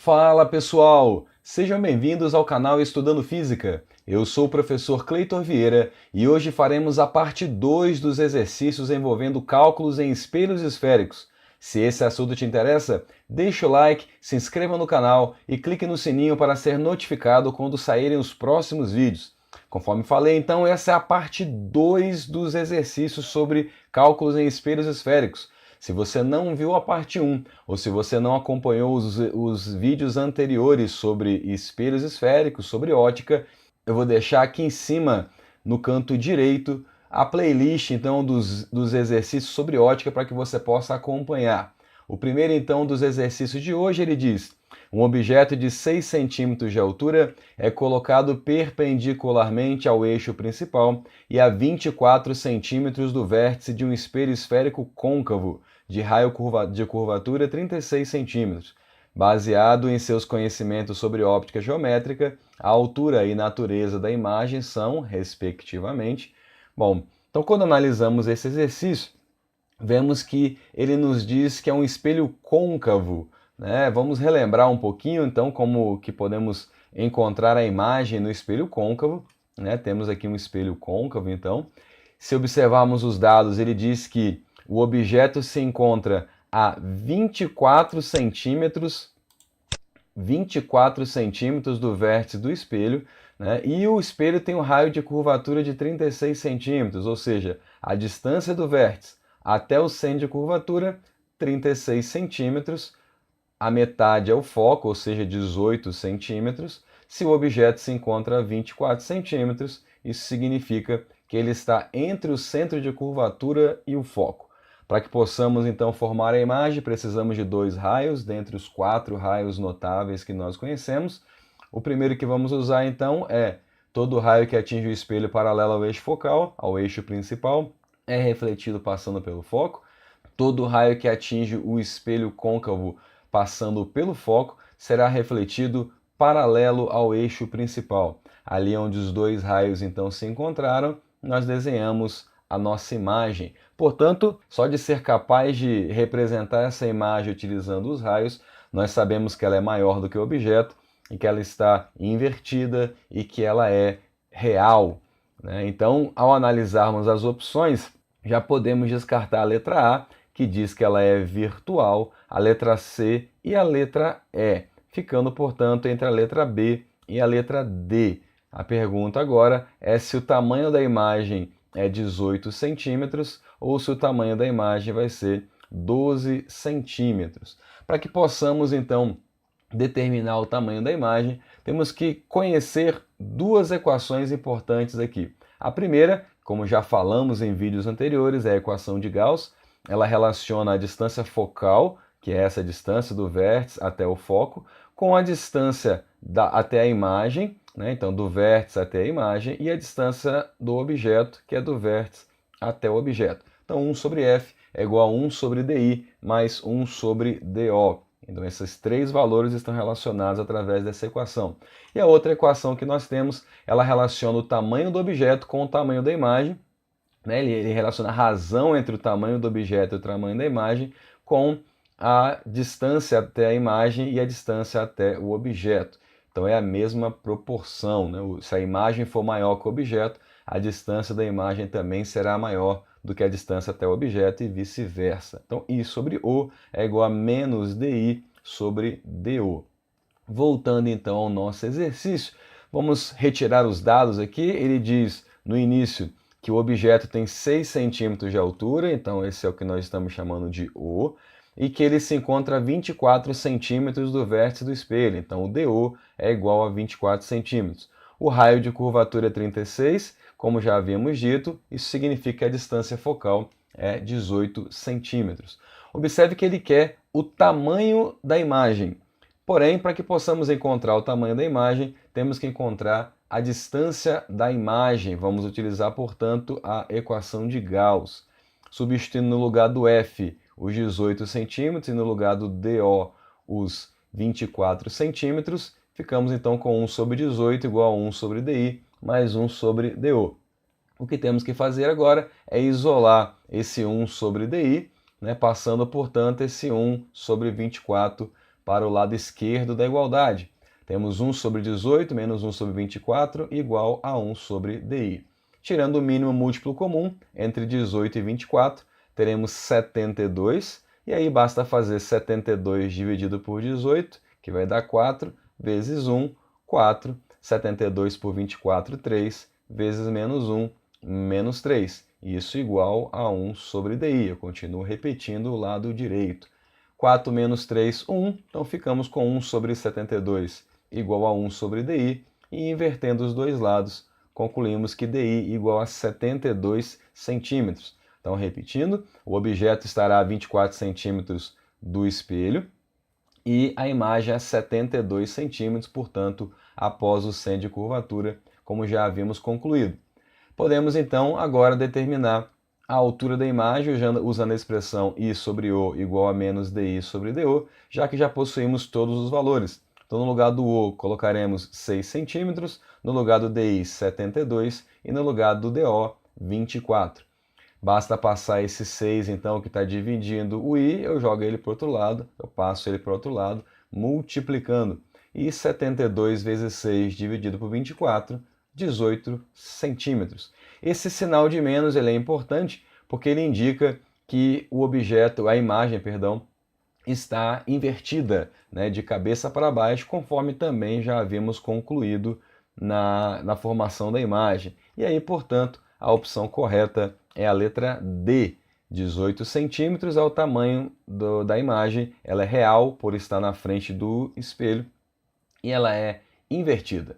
Fala pessoal, sejam bem-vindos ao canal Estudando Física. Eu sou o professor Cleiton Vieira e hoje faremos a parte 2 dos exercícios envolvendo cálculos em espelhos esféricos. Se esse assunto te interessa, deixa o like, se inscreva no canal e clique no sininho para ser notificado quando saírem os próximos vídeos. Conforme falei, então, essa é a parte 2 dos exercícios sobre cálculos em espelhos esféricos. Se você não viu a parte 1, ou se você não acompanhou os vídeos anteriores sobre espelhos esféricos, sobre ótica, eu vou deixar aqui em cima, no canto direito, a playlist então dos exercícios sobre ótica para que você possa acompanhar. O primeiro então dos exercícios de hoje, ele diz: um objeto de 6 centímetros de altura é colocado perpendicularmente ao eixo principal e a 24 centímetros do vértice de um espelho esférico côncavo de raio de curvatura 36 centímetros. Baseado em seus conhecimentos sobre óptica geométrica, a altura e natureza da imagem são, respectivamente. Bom, então quando analisamos esse exercício, vemos que ele nos diz que é um espelho côncavo, né? Vamos relembrar um pouquinho então como que podemos encontrar a imagem no espelho côncavo, né? Temos aqui um espelho côncavo, então. Se observarmos os dados, ele diz que o objeto se encontra a 24 centímetros do vértice do espelho, né? E o espelho tem um raio de curvatura de 36 centímetros, ou seja, a distância do vértice até o centro de curvatura, 36 centímetros, a metade é o foco, ou seja, 18 centímetros. Se o objeto se encontra a 24 centímetros, isso significa que ele está entre o centro de curvatura e o foco. Para que possamos então formar a imagem, precisamos de 2 raios, dentre os 4 raios notáveis que nós conhecemos. O primeiro que vamos usar então é todo raio que atinge o espelho paralelo ao eixo focal, ao eixo principal, é refletido passando pelo foco. Todo raio que atinge o espelho côncavo passando pelo foco será refletido paralelo ao eixo principal. Ali onde os 2 raios então se encontraram, nós desenhamos a nossa imagem. Portanto, só de ser capaz de representar essa imagem utilizando os raios, nós sabemos que ela é maior do que o objeto e que ela está invertida e que ela é real, né? Então, ao analisarmos as opções, já podemos descartar a letra A, que diz que ela é virtual, a letra C e a letra E, ficando, portanto, entre a letra B e a letra D. A pergunta agora é se o tamanho da imagem é 18 centímetros ou se o tamanho da imagem vai ser 12 centímetros. Para que possamos, então, determinar o tamanho da imagem, temos que conhecer 2 equações importantes aqui. A primeira, como já falamos em vídeos anteriores, é a equação de Gauss. Ela relaciona a distância focal, que é essa distância do vértice até o foco, com a distância até a imagem, né? Então do vértice até a imagem, e a distância do objeto, que é do vértice até o objeto. Então 1 sobre F é igual a 1 sobre DI mais 1 sobre DO. Então esses 3 valores estão relacionados através dessa equação. E a outra equação que nós temos, ela relaciona o tamanho do objeto com o tamanho da imagem, né? Ele relaciona a razão entre o tamanho do objeto e o tamanho da imagem com a distância até a imagem e a distância até o objeto. Então é a mesma proporção, né? Se a imagem for maior que o objeto, a distância da imagem também será maior do que a distância até o objeto e vice-versa. Então I sobre O é igual a menos DI sobre DO. Voltando então ao nosso exercício, vamos retirar os dados aqui. Ele diz no início que o objeto tem 6 centímetros de altura, então esse é o que nós estamos chamando de O, e que ele se encontra a 24 centímetros do vértice do espelho, então o DO é igual a 24 centímetros. O raio de curvatura é 36, como já havíamos dito, isso significa que a distância focal é 18 centímetros. Observe que ele quer o tamanho da imagem. Porém, para que possamos encontrar o tamanho da imagem, temos que encontrar a distância da imagem. Vamos utilizar, portanto, a equação de Gauss. Substituindo no lugar do F os 18 centímetros e no lugar do DO os 24 centímetros, ficamos então com 1 sobre 18 igual a 1 sobre DI mais 1 sobre DO. O que temos que fazer agora é isolar esse 1 sobre DI, né, passando, portanto, esse 1 sobre 24 para o lado esquerdo da igualdade. Temos 1 sobre 18 menos 1 sobre 24 igual a 1 sobre DI. Tirando o mínimo múltiplo comum entre 18 e 24, teremos 72, e aí basta fazer 72 dividido por 18, que vai dar 4, vezes 1, 4, 72 por 24, 3, vezes menos 1, menos 3. Isso igual a 1 sobre DI. Eu continuo repetindo o lado direito. 4 menos 3, 1. Então ficamos com 1 sobre 72 igual a 1 sobre DI. E invertendo os dois lados, concluímos que DI igual a 72 centímetros. Então, repetindo, o objeto estará a 24 centímetros do espelho e a imagem a 72 centímetros, portanto, após o seno de curvatura, como já havíamos concluído. Podemos, então, agora determinar a altura da imagem usando a expressão I sobre O igual a menos DI sobre DO, já que já possuímos todos os valores. Então, no lugar do O, colocaremos 6 centímetros, no lugar do DI, 72 e no lugar do DO, 24. Basta passar esse 6, então, que está dividindo o I, eu jogo ele para o outro lado, eu passo ele para o outro lado, multiplicando. E 72 vezes 6 dividido por 24, 18 centímetros. Esse sinal de menos ele é importante porque ele indica que o objeto, a imagem, perdão, está invertida, né, de cabeça para baixo, conforme também já havíamos concluído na formação da imagem. E aí, portanto, a opção correta é a letra D. 18 centímetros é o tamanho da imagem, ela é real por estar na frente do espelho e ela é invertida.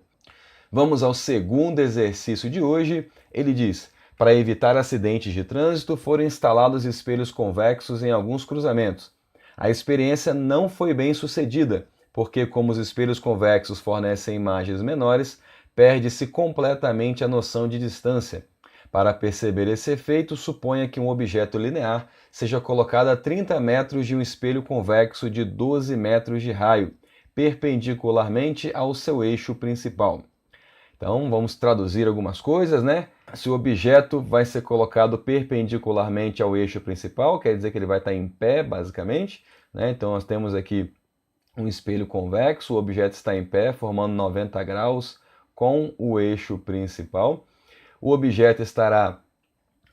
Vamos ao segundo exercício de hoje. Ele diz: para evitar acidentes de trânsito, foram instalados espelhos convexos em alguns cruzamentos. A experiência não foi bem sucedida, porque como os espelhos convexos fornecem imagens menores, perde-se completamente a noção de distância. Para perceber esse efeito, suponha que um objeto linear seja colocado a 30 metros de um espelho convexo de 12 metros de raio, perpendicularmente ao seu eixo principal. Então, vamos traduzir algumas coisas, né? Se o objeto vai ser colocado perpendicularmente ao eixo principal, quer dizer que ele vai estar em pé, basicamente, né? Então, nós temos aqui um espelho convexo, o objeto está em pé, formando 90 graus com o eixo principal. O objeto estará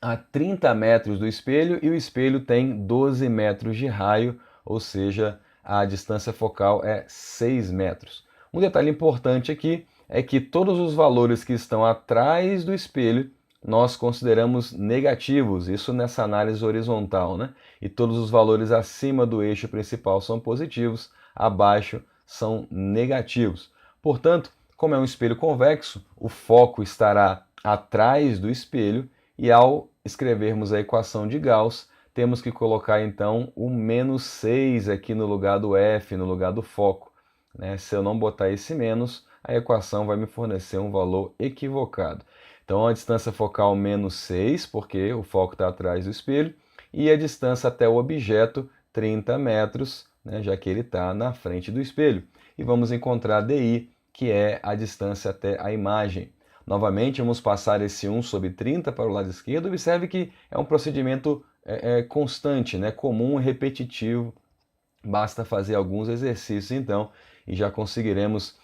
a 30 metros do espelho e o espelho tem 12 metros de raio, ou seja, a distância focal é 6 metros. Um detalhe importante aqui é que todos os valores que estão atrás do espelho nós consideramos negativos, isso nessa análise horizontal, né? E todos os valores acima do eixo principal são positivos, abaixo são negativos. Portanto, como é um espelho convexo, o foco estará atrás do espelho e ao escrevermos a equação de Gauss, temos que colocar então o menos 6 aqui no lugar do F, no lugar do foco, né? Se eu não botar esse menos, a equação vai me fornecer um valor equivocado. Então a distância focal menos 6, porque o foco está atrás do espelho, e a distância até o objeto, 30 metros, né, já que ele está na frente do espelho. E vamos encontrar DI, que é a distância até a imagem. Novamente, vamos passar esse 1 sobre 30 para o lado esquerdo. Observe que é um procedimento constante, né, comum e repetitivo. Basta fazer alguns exercícios, então, e já conseguiremos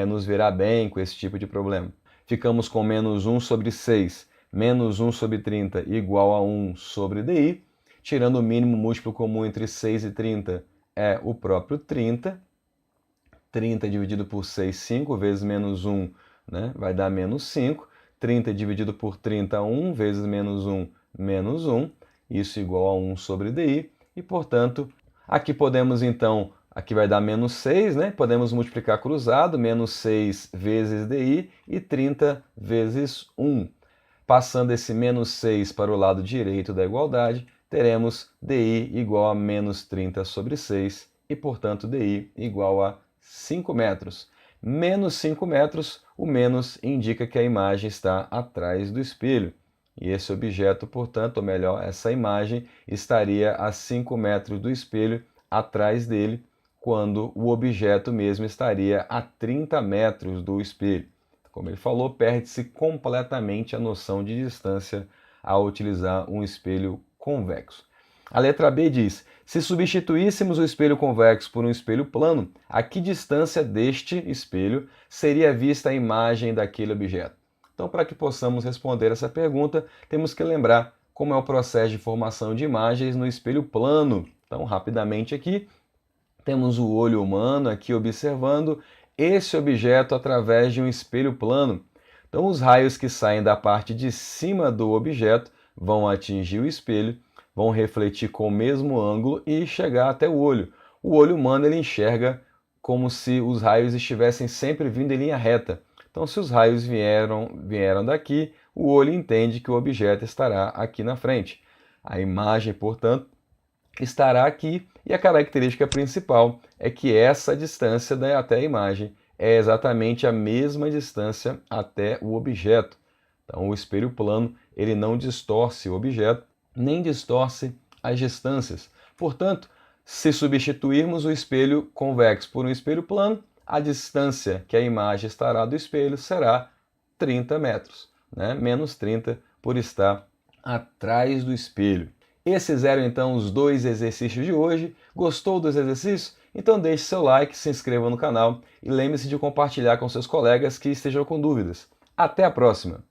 nos virar bem com esse tipo de problema. Ficamos com menos 1 sobre 6, menos 1 sobre 30 igual a 1 sobre DI. Tirando o mínimo múltiplo comum entre 6 e 30 é o próprio 30. 30 dividido por 6, 5 vezes menos 1, né, vai dar menos 5. 30 dividido por 30, 1 vezes menos 1, menos 1. Isso igual a 1 sobre DI. E, portanto, aqui podemos então, aqui vai dar menos 6, né? Podemos multiplicar cruzado, menos 6 vezes DI e 30 vezes 1. Passando esse menos 6 para o lado direito da igualdade, teremos DI igual a menos 30 sobre 6 e, portanto, DI igual a 5 metros. Menos 5 metros, o menos indica que a imagem está atrás do espelho. E esse objeto, portanto, ou melhor, essa imagem estaria a 5 metros do espelho atrás dele, quando o objeto mesmo estaria a 30 metros do espelho. Como ele falou, perde-se completamente a noção de distância ao utilizar um espelho convexo. A letra B diz: se substituíssemos o espelho convexo por um espelho plano, a que distância deste espelho seria vista a imagem daquele objeto? Então, para que possamos responder essa pergunta, temos que lembrar como é o processo de formação de imagens no espelho plano. Então, rapidamente aqui, temos o olho humano aqui observando esse objeto através de um espelho plano. Então, os raios que saem da parte de cima do objeto vão atingir o espelho, vão refletir com o mesmo ângulo e chegar até o olho. O olho humano ele enxerga como se os raios estivessem sempre vindo em linha reta. Então, se os raios vieram daqui, o olho entende que o objeto estará aqui na frente. A imagem, portanto, estará aqui e a característica principal é que essa distância até a imagem é exatamente a mesma distância até o objeto. Então, o espelho plano ele não distorce o objeto, nem distorce as distâncias. Portanto, se substituirmos o espelho convexo por um espelho plano, a distância que a imagem estará do espelho será 30 metros, né? Menos 30 por estar atrás do espelho. Esses eram então os 2 exercícios de hoje. Gostou dos exercícios? Então deixe seu like, se inscreva no canal e lembre-se de compartilhar com seus colegas que estejam com dúvidas. Até a próxima!